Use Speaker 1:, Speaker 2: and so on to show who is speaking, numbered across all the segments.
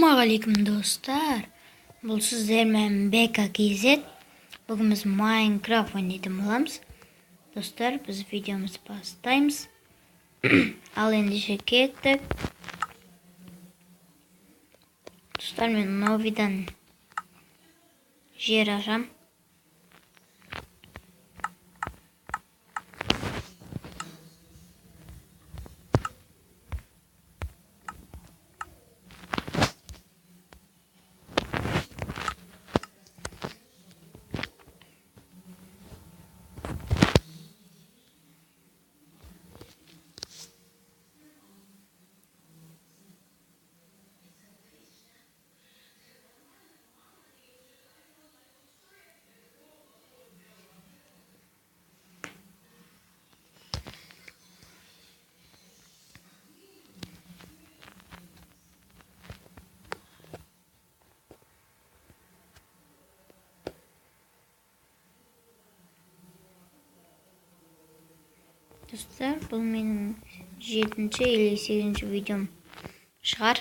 Speaker 1: Ассалаумағалейкум достар. Бұл сіздермен Бека KZ. Бүгін біз Майнкрафт ойнайтын боламыз. Достар, біз видеомызды бастаймыз. Ал ендеше кеттік. Достар, мен новидан жер ашам. Достар, бұл менің 7-ші или 8-ші видеом шығар.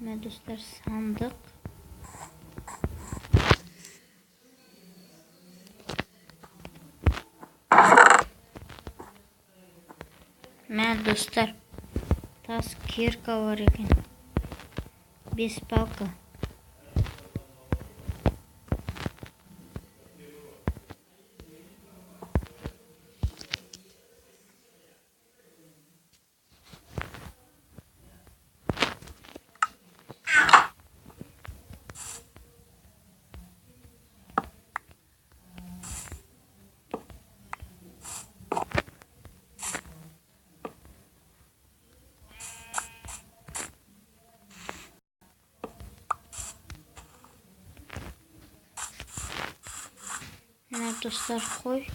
Speaker 1: Мә достар, сандық. Мә достар, тас кирка бар екен. 5 палка. Мә достар, қой.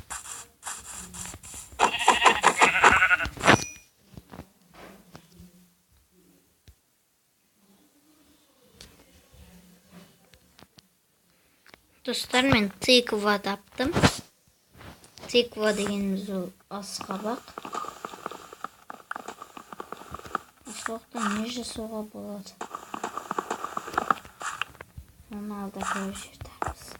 Speaker 1: Достар, мен тыква таптым. Тыква дегеніміз ол асқабақ. Асқабақта не жасауға болады? Оны алда көріп жатармыз.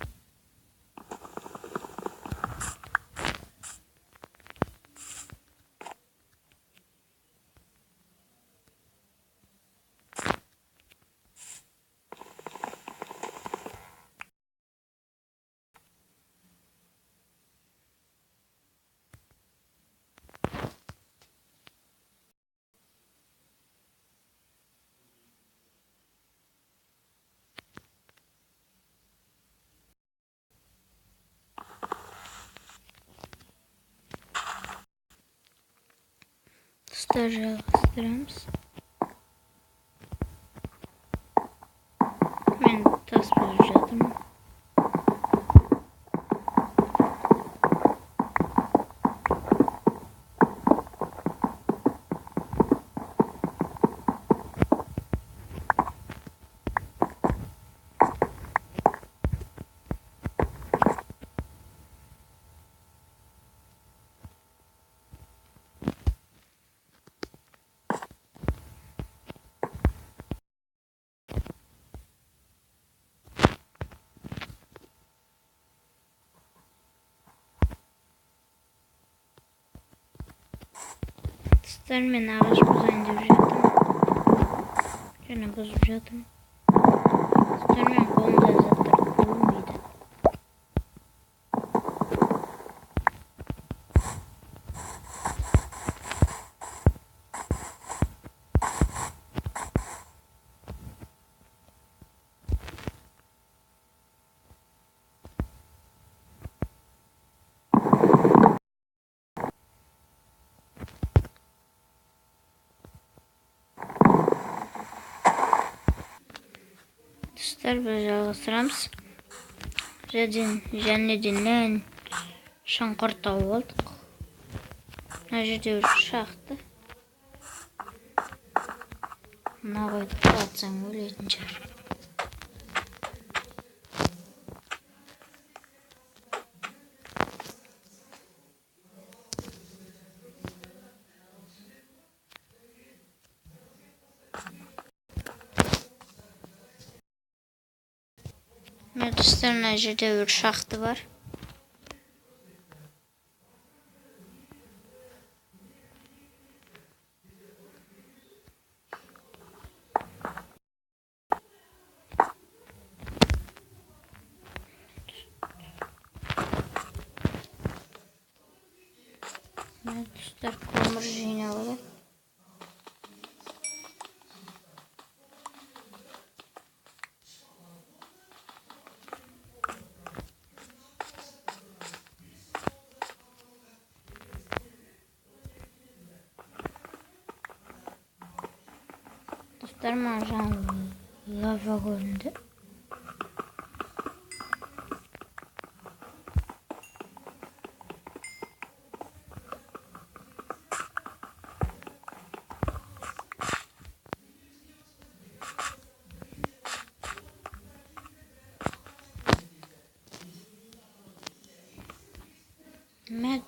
Speaker 1: Достар, жалғастырамыз. Мен тас болып жатырмын. Достар, мен ағаш бұзайын деп жатырмын. Және бұзып жатырмын. Достар, мен қолымда заттар көрінбейді. Достар, біз жалғастырамыз. Және денен шаңқыр тауып алдық. Мына жерде шақты. Мына қойды құлатсаң өлетін шығар. Dostlar, mына жерде bir şaxta var. Dostlar, kömür jinaları. Dostlar, mana lava göründü.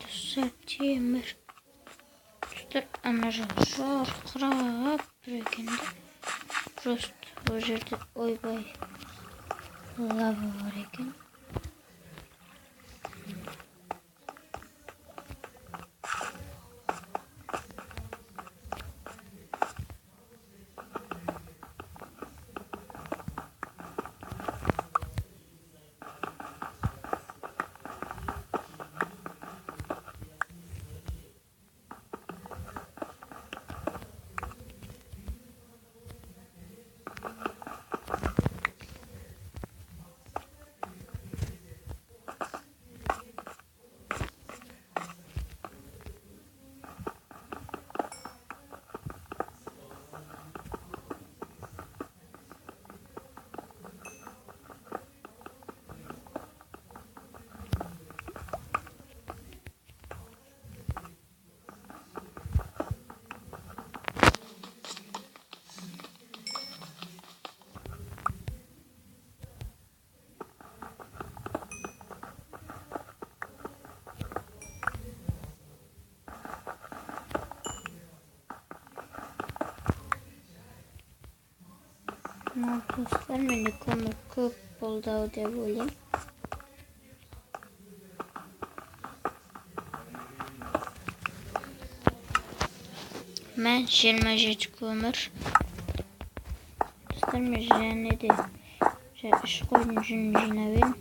Speaker 1: Dostlar, temir. Dostlar, ana jarqırab bir ekende. Prost o жерде ойбай lava var ekan. Dostlar, mende kömür köp boldu deb o'ylayman. Men 27 kömür. Dostlar, men ne de iş koydum jinaven.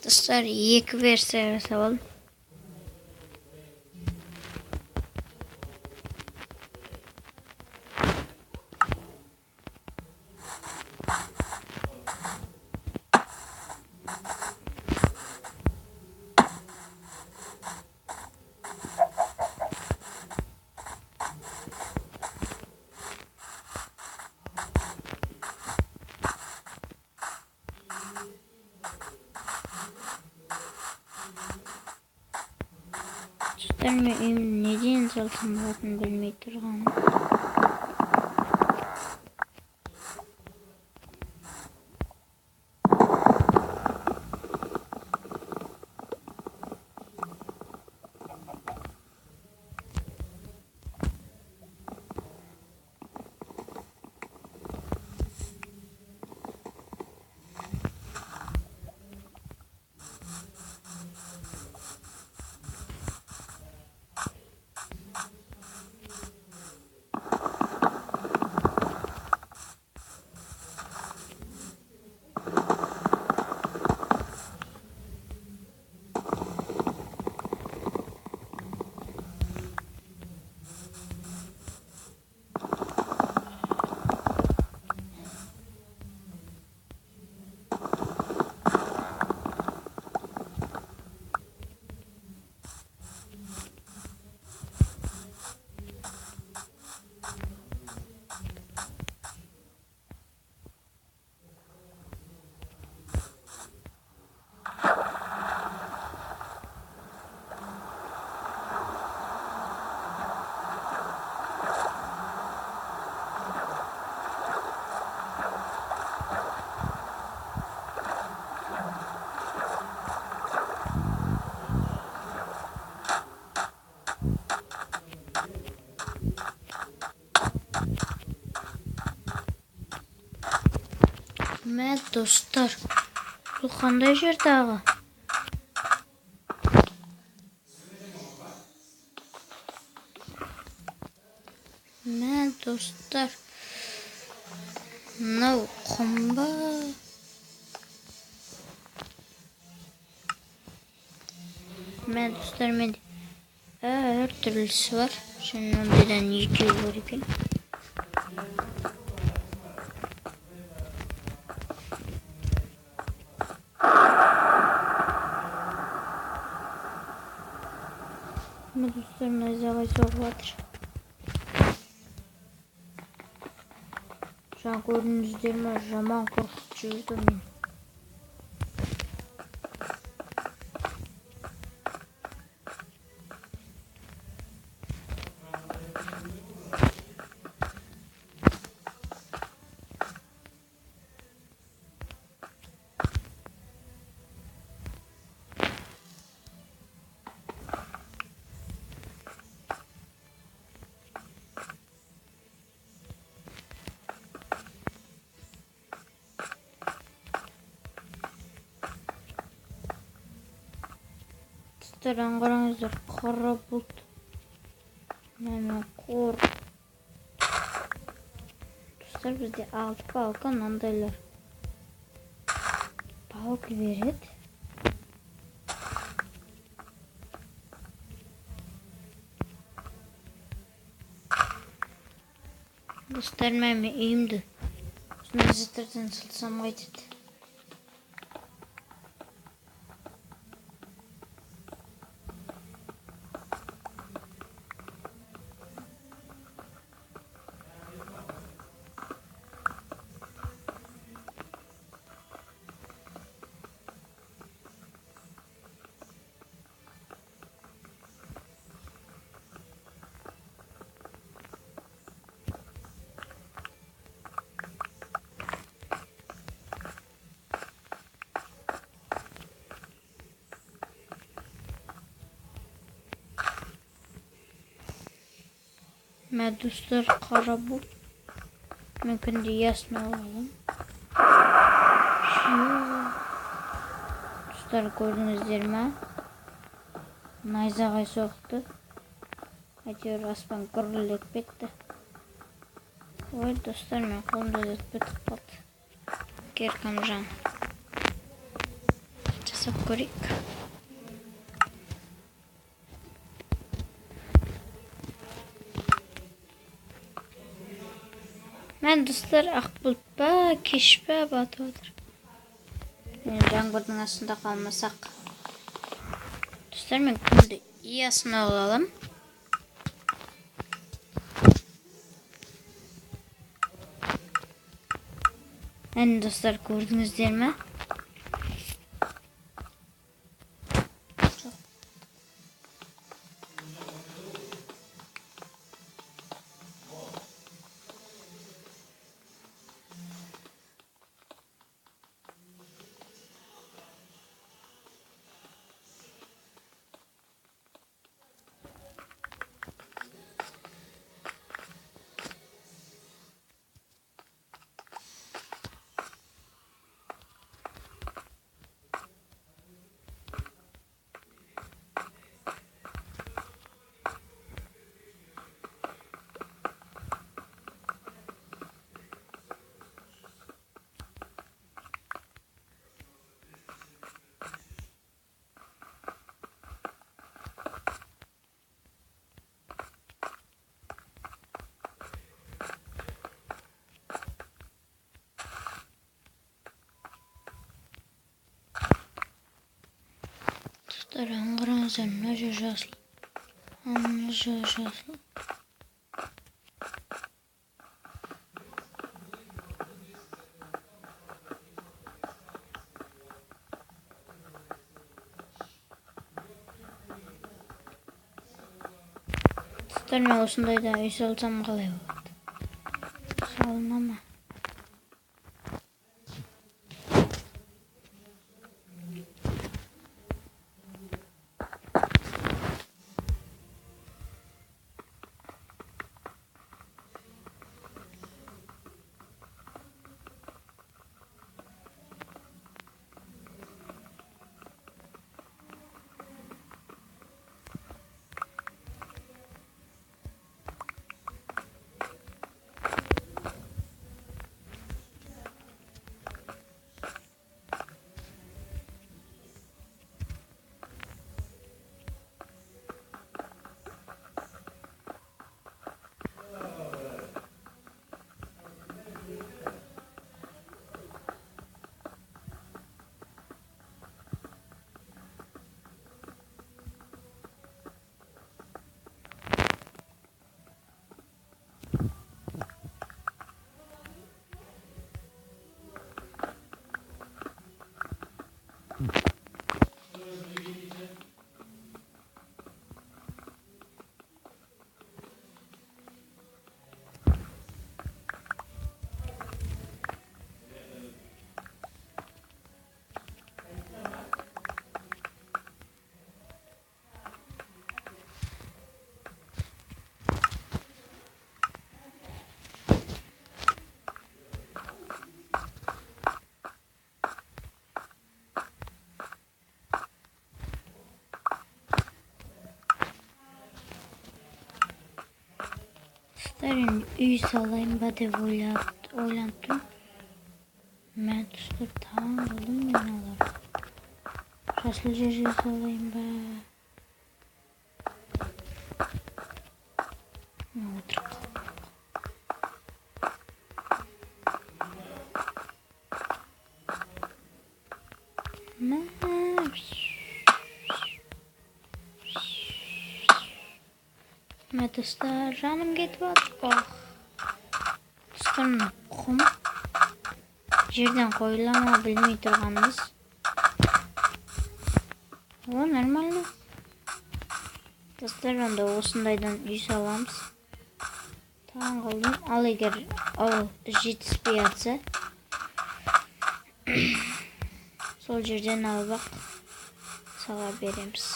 Speaker 1: Dostlar, iki versiya жасап алдым. Dostlar, men neden salsam bo'larini bilmay turganim. Мә достар, бұл қандай жер дағы? Мә достар, мынау құм ба? Мә достар, менде әр түрлісі бар. Және ондайдан екеу бар екен. Мә достар, найзағай соғып жатыр. Жаңа көрдіңіздер ме? Жаман қорқытып жіберді мені. Достар, қараңыздар, қара бұлт. Мен қор. Достар, бізде 6 палка мынандайлар. Палка береді. Достар, мен үйімді осындай заттардан сылсам қайтеді. Мә достар, қара бұлт. Мүмкін де ясно оlalım. Dostlar, gördünüzdер ме? Найзағай соқты. Әйтеуір аспан гүрілдеп кетті. Ой, достар, мен қолымда өтіп бітіп қалды. Керкамжан. Жасап көрейік. Мен достар, ақ бұлт па, кеш па батып отыр. Жаңбырдың астында қалмасақ. Достар, мен күнді ясно оlalım. Әне достар, көрдіңіздер ме? Dostlar, қараңыздар, мына жер жасыл. Мына жер жасыл. Достар, мен осындайда үй салсам қалай болады? Салына ма? Dostlarım üy salayım ba deb o'ylab turdim. Men dostlar tamam bo'ldim men ularga. Rasliga uy salayım ba. O'tirib dostlar canım ketyapti. Dostlarım qum yerdan qo'yilama bilmay turganmiz. O normalmi? Dostlar onda osundaydan uy salamiz. Tamam qildim. Al agar жетіспей жатса sol yerden alıp sala beremiz.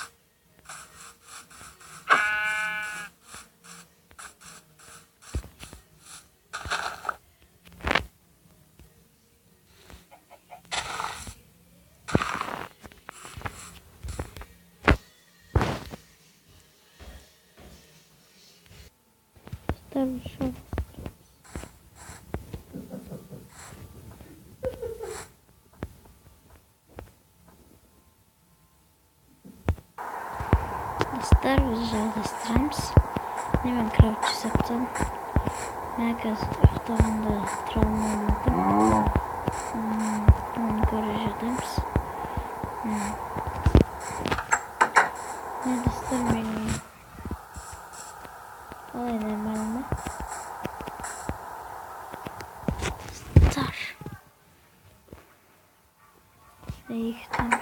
Speaker 1: Tabii şu. Dostlar жалғастырамыз. Мен крауч жасаптым. Мен қазір ұйықтағанда тұра алмаймын. Оны көре жатамыз. Достар менің қалай нормально. Достар. Екі тамыр.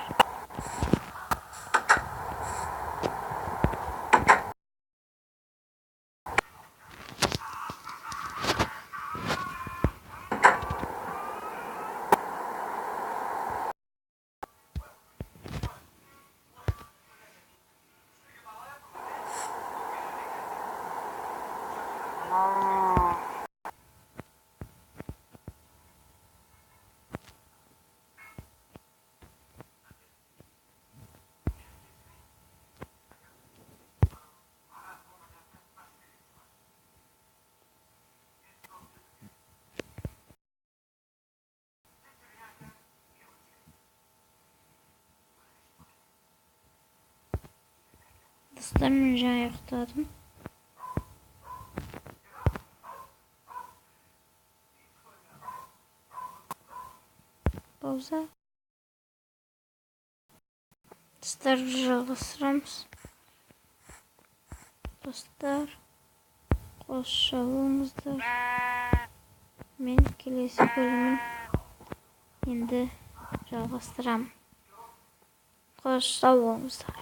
Speaker 1: Dostlarım önce ayaktaydım. Pauza. Dostlar жалғастырамыз. Dostlar қош болыңыздар. Мен келесі бөлімін енді жалғастырамын. Қош болыңыздар.